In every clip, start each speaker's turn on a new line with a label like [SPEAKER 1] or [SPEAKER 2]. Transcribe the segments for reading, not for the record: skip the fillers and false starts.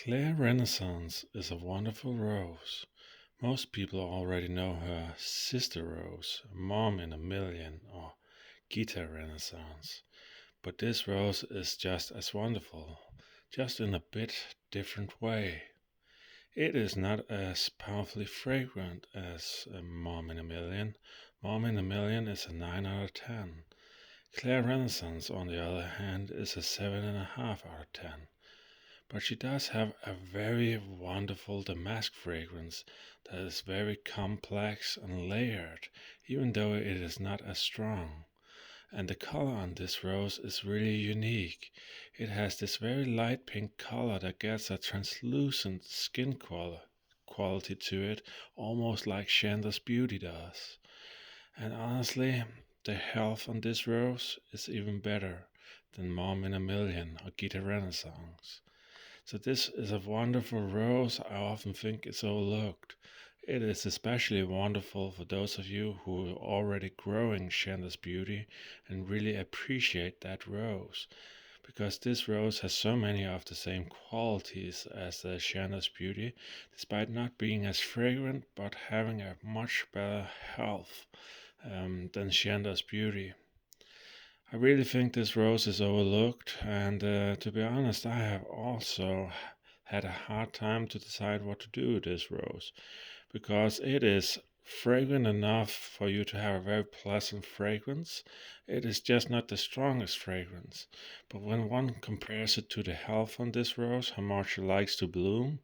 [SPEAKER 1] Clair Renaissance is a wonderful rose. Most people already know her sister rose, Mom in a Million, or Guitar Renaissance. But this rose is just as wonderful, just in a bit different way. It is not as powerfully fragrant as Mom in a Million. Mom in a Million is a 9 out of 10. Clair Renaissance, on the other hand, is a 7.5 out of 10. But she does have a very wonderful damask fragrance that is very complex and layered, even though it is not as strong. And the color on this rose is really unique. It has this very light pink color that gets a translucent skin quality to it, almost like Chandra's Beauty does. And honestly, the health on this rose is even better than Mom in a Million or Gita Renaissance. So this is a wonderful rose. I often think it's overlooked. It is especially wonderful for those of you who are already growing Chandra's Beauty and really appreciate that rose, because this rose has so many of the same qualities as the Chandra's Beauty, despite not being as fragrant but having a much better health than Chandra's Beauty. I really think this rose is overlooked, and to be honest, I have also had a hard time to decide what to do with this rose because it is fragrant enough for you to have a very pleasant fragrance. It is just not the strongest fragrance, but when one compares it to the health on this rose, how much it likes to bloom,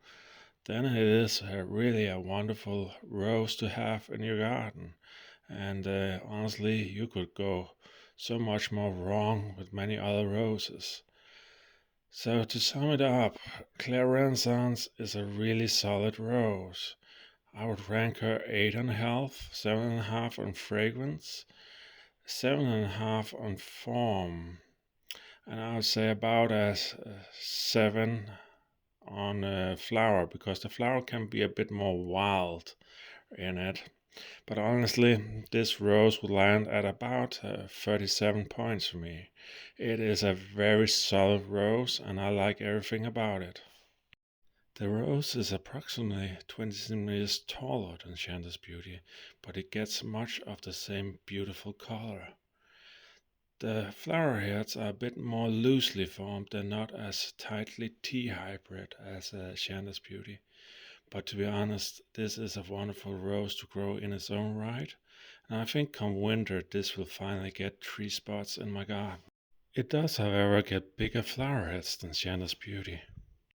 [SPEAKER 1] then it is really a wonderful rose to have in your garden. And honestly, you could go so much more wrong with many other roses. So to sum it up, Claire Renaissance is a really solid rose. I would rank her 8 on health, 7.5 on fragrance, 7.5 on form, and I would say about as 7 on flower, because the flower can be a bit more wild in it. But honestly, this rose would land at about 37 points for me. It is a very solid rose, and I like everything about it. The rose is approximately 20 centimeters taller than Chandra's Beauty, but it gets much of the same beautiful color. The flower heads are a bit more loosely formed and not as tightly T-hybrid as Chandra's Beauty. But to be honest, this is a wonderful rose to grow in its own right, and I think come winter this will finally get tree spots in my garden. It does, however, get bigger flower heads than Chandra's Beauty.